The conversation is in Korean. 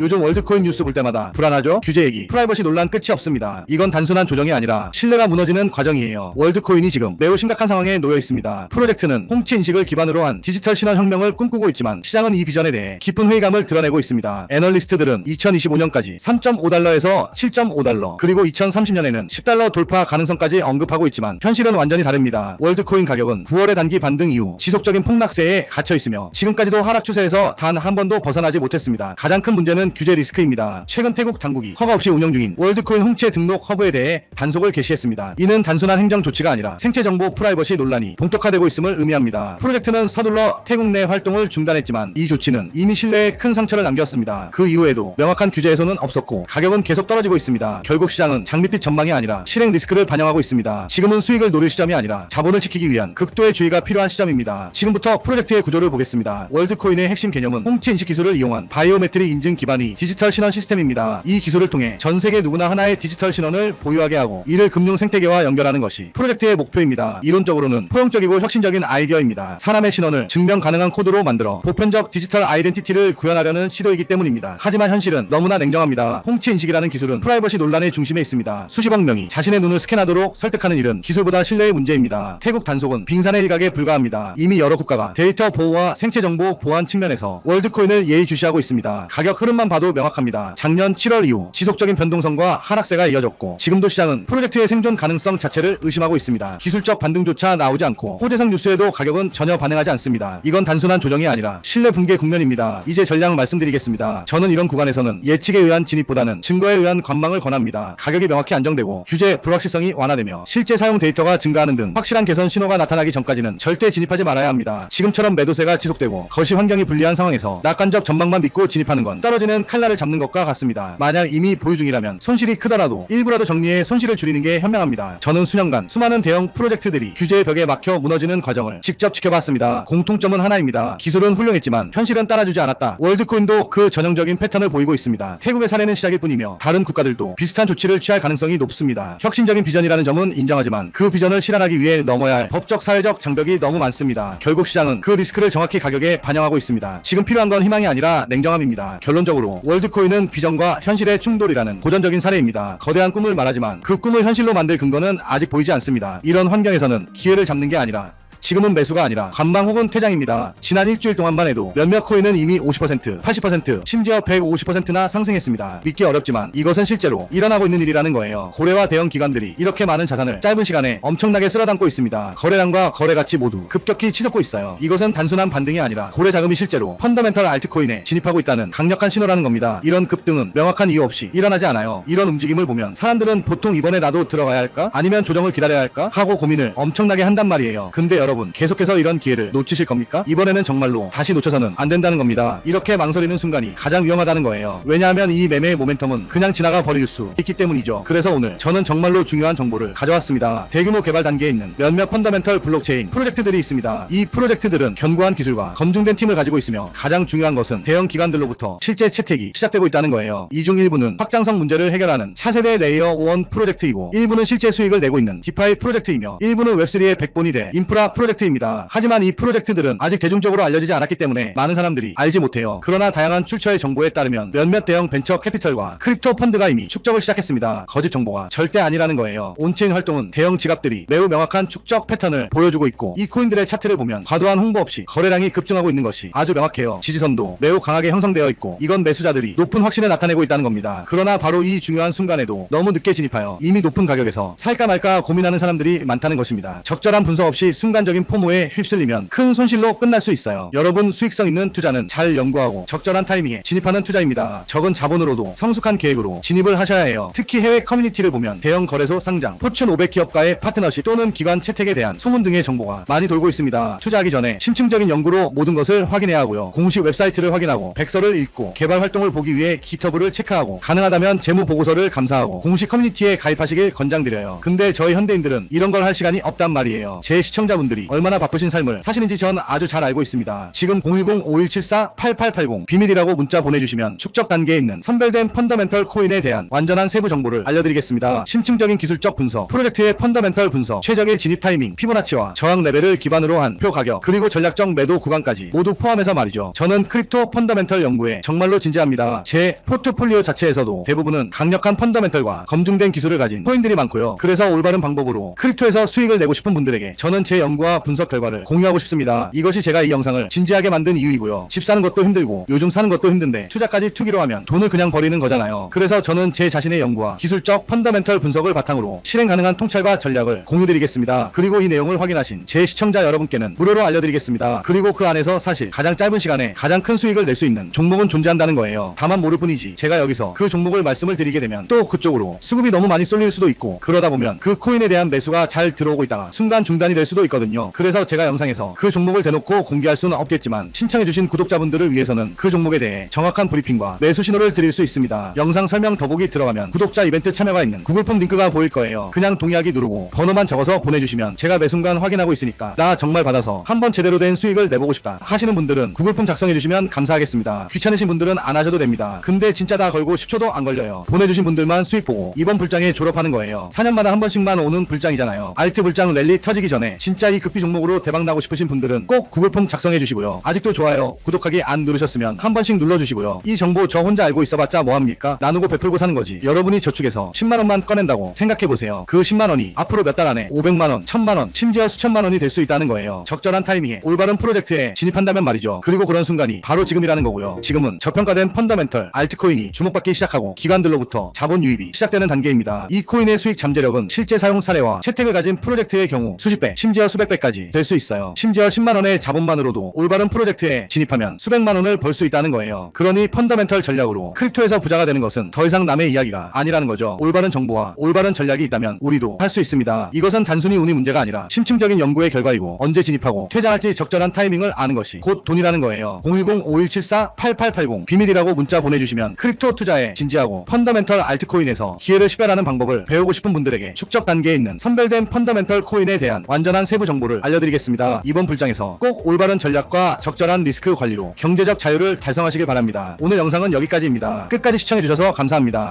요즘 월드코인 뉴스 볼 때마다 불안하죠? 규제 얘기, 프라이버시 논란 끝이 없습니다. 이건 단순한 조정이 아니라 신뢰가 무너지는 과정이에요. 월드코인이 지금 매우 심각한 상황에 놓여 있습니다. 프로젝트는 홍치 인식을 기반으로 한 디지털 신원 혁명을 꿈꾸고 있지만 시장은 이 비전에 대해 깊은 회의감을 드러내고 있습니다. 애널리스트들은 2025년까지 3.5달러에서 7.5달러, 그리고 2030년에는 10달러 돌파 가능성까지 언급하고 있지만 현실은 완전히 다릅니다. 월드코인 가격은 9월의 단기 반등 이후 지속적인 폭락세에 갇혀 있으며 지금까지도 하락 추세에서 단 한 번도 벗어나지 못했습니다. 가장 큰 문제는 규제 리스크입니다. 최근 태국 당국이 허가 없이 운영 중인 월드코인 홍채 등록 허브에 대해 단속을 개시했습니다. 이는 단순한 행정 조치가 아니라 생체 정보 프라이버시 논란이 본격화되고 있음을 의미합니다. 프로젝트는 서둘러 태국 내 활동을 중단했지만 이 조치는 이미 신뢰에 큰 상처를 남겼습니다. 그 이후에도 명확한 규제 해소는 없었고 가격은 계속 떨어지고 있습니다. 결국 시장은 장밋빛 전망이 아니라 실행 리스크를 반영하고 있습니다. 지금은 수익을 노릴 시점이 아니라 자본을 지키기 위한 극도의 주의가 필요한 시점입니다. 지금부터 프로젝트의 구조를 보겠습니다. 월드코인의 핵심 개념은 홍치 인식 기술을 이용한 바이오메트릭 인증 기반의 디지털 신원 시스템입니다. 이 기술을 통해 전 세계 누구나 하나의 디지털 신원을 보유하게 하고 이를 금융 생태계와 연결하는 것이 프로젝트의 목표입니다. 이론적으로는 포용적이고 혁신적인 아이디어입니다. 사람의 신원을 증명 가능한 코드로 만들어 보편적 디지털 아이덴티티를 구현하려는 시도이기 때문입니다. 하지만 현실은 너무나 냉정합니다. 홍치 인식이라는 기술은 프라이버시 논란의 중심에 있습니다. 수십억 명이 자신의 눈을 스캔하도록 설득하는 일은 기술보다 신뢰의 문제입니다. 태국 단속은 빙산의 일각에 불과합니다. 이미 여러 국가가 데이터 보호와 생체 정보 보안 측면에서 월드코인을 예의주시하고 있습니다. 가격 흐름만 봐도 명확합니다. 작년 7월 이후 지속적인 변동성과 하락세가 이어졌고 지금도 시장은 프로젝트의 생존 가능성 자체를 의심하고 있습니다. 기술적 반등조차 나오지 않고 호재성 뉴스에도 가격은 전혀 반응하지 않습니다. 이건 단순한 조정이 아니라 신뢰 붕괴 국면입니다. 이제 전략 말씀드리겠습니다. 저는 이런 구간에서는 예측에 의한 진입보다는 증거에 의한 관망을 권합니다. 가격이 명확히 안정되고 규제 불확실성이 완화되며 실제 사용 데이터가 증가하는 등 확실한 개선 신호가 나타나기 전까지는 절대 진입하지 말아야 합니다. 지금처럼 매도세가 지속되고 거시 환경이 불리한 상황에서 낙관적 전망만 믿고 진입하는 건 떨어지는 칼날을 잡는 것과 같습니다. 만약 이미 보유 중이라면 손실이 크더라도 일부라도 정리해 손실을 줄이는 게 현명합니다. 저는 수년간 수많은 대형 프로젝트들이 규제의 벽에 막혀 무너지는 과정을 직접 지켜봤습니다. 공통점은 하나입니다. 기술은 훌륭했지만 현실은 따라주지 않았다. 월드코인도 그 전형적인 패턴을 보이고 있습니다. 태국의 사례는 시작일 뿐이며 다른 국가들도 비슷한 조치를 취할 가능성이 높습니다. 혁신적인 비전이라는 점은 인정하지만 그 비전을 실현하기 위해 넘어야 할 법적 사회적 장벽이 너무 많습니다. 결국 시장은 그 리스크를 정확히 가격에 반영하고 있습니다. 지금 필요한 건 희망이 아니라 냉정함입니다. 결론적으로 월드코인은 비전과 현실의 충돌이라는 고전적인 사례입니다. 거대한 꿈을 말하지만 그 꿈을 현실로 만들 근거는 아직 보이지 않습니다. 이런 환경에서는 기회를 잡는 게 아니라 지금은 매수가 아니라 관망 혹은 퇴장입니다. 지난 일주일 동안만 해도 몇몇 코인은 이미 50%, 80%, 심지어 150%나 상승했습니다. 믿기 어렵지만 이것은 실제로 일어나고 있는 일이라는 거예요. 고래와 대형 기관들이 이렇게 많은 자산을 짧은 시간에 엄청나게 쓸어담고 있습니다. 거래량과 거래 가치 모두 급격히 치솟고 있어요. 이것은 단순한 반등이 아니라 고래 자금이 실제로 펀더멘털 알트코인에 진입하고 있다는 강력한 신호라는 겁니다. 이런 급등은 명확한 이유 없이 일어나지 않아요. 이런 움직임을 보면 사람들은 보통 이번에 나도 들어가야 할까? 아니면 조정을 기다려야 할까? 하고 고민을 엄청나게 한단 말이에요. 근데 여러분 계속해서 이런 기회를 놓치실 겁니까? 이번에는 정말로 다시 놓쳐서는 안 된다는 겁니다. 이렇게 망설이는 순간이 가장 위험하다는 거예요. 왜냐하면 이 매매의 모멘텀은 그냥 지나가 버릴 수 있기 때문이죠. 그래서 오늘 저는 정말로 중요한 정보를 가져왔습니다. 대규모 개발 단계에 있는 몇몇 펀더멘털 블록체인 프로젝트들이 있습니다. 이 프로젝트들은 견고한 기술과 검증된 팀을 가지고 있으며 가장 중요한 것은 대형 기관들로부터 실제 채택이 시작되고 있다는 거예요. 이 중 일부는 확장성 문제를 해결하는 차세대 레이어 1 프로젝트이고 일부는 실제 수익을 내고 있는 디파이 프로젝트이며 일부는 웹3의 백본이 돼 인프라 프로젝트입니다. 하지만 이 프로젝트들은 아직 대중적으로 알려지지 않았기 때문에 많은 사람들이 알지 못해요. 그러나 다양한 출처의 정보에 따르면 몇몇 대형 벤처 캐피털과 크립토 펀드가 이미 축적을 시작했습니다. 거짓 정보가 절대 아니라는 거예요. 온체인 활동은 대형 지갑들이 매우 명확한 축적 패턴을 보여주고 있고 이 코인들의 차트를 보면 과도한 홍보 없이 거래량이 급증하고 있는 것이 아주 명확해요. 지지선도 매우 강하게 형성되어 있고 이건 매수자들이 높은 확신을 나타내고 있다는 겁니다. 그러나 바로 이 중요한 순간에도 너무 늦게 진입하여 이미 높은 가격에서 살까 말까 고민하는 사람들이 많다는 것입니다. 적절한 분석 없이 순간적인 포모에 휩쓸리면 큰 손실로 끝날 수 있어요. 여러분, 수익성 있는 투자는 잘 연구하고 적절한 타이밍에 진입하는 투자입니다. 적은 자본으로도 성숙한 계획으로 진입을 하셔야 해요. 특히 해외 커뮤니티를 보면 대형 거래소 상장, 포춘 500 기업과의 파트너십 또는 기관 채택에 대한 소문 등의 정보가 많이 돌고 있습니다. 투자하기 전에 심층적인 연구로 모든 것을 확인해야 하고요. 공식 웹사이트를 확인하고 백서를 읽고 개발 활동을 보기 위해 기터브를 체크하고 가능하다면 재무 보고서를 감사하고 공식 커뮤니티에 가입하시길 권장드려요. 근데 저희 현대인들은 이런 걸 할 시간이 없단 말이에요. 제 시청자분들이 분들이 얼마나 바쁘신 삶을 사시는지 전 아주 잘 알고 있습니다. 지금 010-5174-8880 비밀이라고 문자 보내주시면 축적 단계에 있는 선별된 펀더멘털 코인에 대한 완전한 세부 정보를 알려드리겠습니다. 심층적인 기술적 분석, 프로젝트의 펀더멘털 분석, 최적의 진입 타이밍, 피보나치와 저항 레벨을 기반으로 한 표 가격, 그리고 전략적 매도 구간까지 모두 포함해서 말이죠. 저는 크립토 펀더멘털 연구에 정말로 진지합니다. 제 포트폴리오 자체에서도 대부분은 강력한 펀더멘털과 검증된 기술을 가진 코인들이 많고요. 그래서 올바른 방법으로 크립토에서 수익을 내고 싶은 분들에게 저는 제 연구와 분석 결과를 공유하고 싶습니다. 이것이 제가 이 영상을 진지하게 만든 이유이고요. 집 사는 것도 힘들고 요즘 사는 것도 힘든데 투자까지 투기로 하면 돈을 그냥 버리는 거잖아요. 그래서 저는 제 자신의 연구와 기술적 펀더멘털 분석을 바탕으로 실행 가능한 통찰과 전략을 공유드리겠습니다. 그리고 이 내용을 확인하신 제 시청자 여러분께는 무료로 알려드리겠습니다. 그리고 그 안에서 사실 가장 짧은 시간에 가장 큰 수익을 낼 수 있는 종목은 존재한다는 거예요. 다만 모를 뿐이지 제가 여기서 그 종목을 말씀을 드리게 되면 또 그쪽으로 수급이 너무 많이 쏠릴 수도 있고, 그러다 보면 그 코인에 대한 매수가 잘 들어오고 있다가 순간 중단이 될 수도 있거든요. 그래서 제가 영상에서 그 종목을 대놓고 공개할 수는 없겠지만 신청해주신 구독자분들을 위해서는 그 종목에 대해 정확한 브리핑과 매수 신호를 드릴 수 있습니다. 영상 설명 더보기 들어가면 구독자 이벤트 참여가 있는 구글폼 링크가 보일 거예요. 그냥 동의하기 누르고 번호만 적어서 보내주시면 제가 매 순간 확인하고 있으니까 나 정말 받아서 한번 제대로 된 수익을 내보고 싶다 하시는 분들은 구글폼 작성해주시면 감사하겠습니다. 귀찮으신 분들은 안 하셔도 됩니다. 근데 진짜 다 걸고 10초도 안 걸려요. 보내주신 분들만 수익 보고 이번 불장에 졸업하는 거예요. 4년마다 한 번씩만 오는 불장이잖아요. 알트 불장 랠리 터지기 전에 진짜 이 급비 종목으로 대박 나고 싶으신 분들은 꼭 구글폼 작성해 주시고요. 아직도 좋아요, 구독하기 안 누르셨으면 한 번씩 눌러주시고요. 이 정보 저 혼자 알고 있어봤자 뭐합니까? 나누고 베풀고 사는 거지. 여러분이 저축해서 10만원만 꺼낸다고 생각해보세요. 그 10만원이 앞으로 몇 달 안에 500만원, 1000만원, 심지어 수천만원이 될 수 있다는 거예요. 적절한 타이밍에 올바른 프로젝트에 진입한다면 말이죠. 그리고 그런 순간이 바로 지금이라는 거고요. 지금은 저평가된 펀더멘털 알트코인이 주목받기 시작하고 기관들로부터 자본 유입이 시작되는 단계입니다. 이 코인의 수익 잠재력은 실제 사용 사례와 채택을 가진 프로젝트의 경우 수십 배, 심지어 수백 배까지 될 수 있어요. 심지어 10만원의 자본만으로도 올바른 프로젝트에 진입하면 수백만원을 벌 수 있다는 거예요. 그러니 펀더멘털 전략으로 크립토에서 부자가 되는 것은 더 이상 남의 이야기가 아니라는 거죠. 올바른 정보와 올바른 전략이 있다면 우리도 할 수 있습니다. 이것은 단순히 운이 문제가 아니라 심층적인 연구의 결과이고, 언제 진입하고 퇴장할지 적절한 타이밍을 아는 것이 곧 돈이라는 거예요. 010-5174-8880 비밀이라고 문자 보내주시면 크립토 투자에 진지하고 펀더멘털 알트코인에서 기회를 식별하는 방법을 배우고 싶은 분들에게 축적 단계에 있는 선별된 펀더멘털 코인에 대한 완전한 세부 정보를 알려드리겠습니다. 이번 불장에서 꼭 올바른 전략과 적절한 리스크 관리로 경제적 자유를 달성하시길 바랍니다. 오늘 영상은 여기까지입니다. 끝까지 시청해주셔서 감사합니다.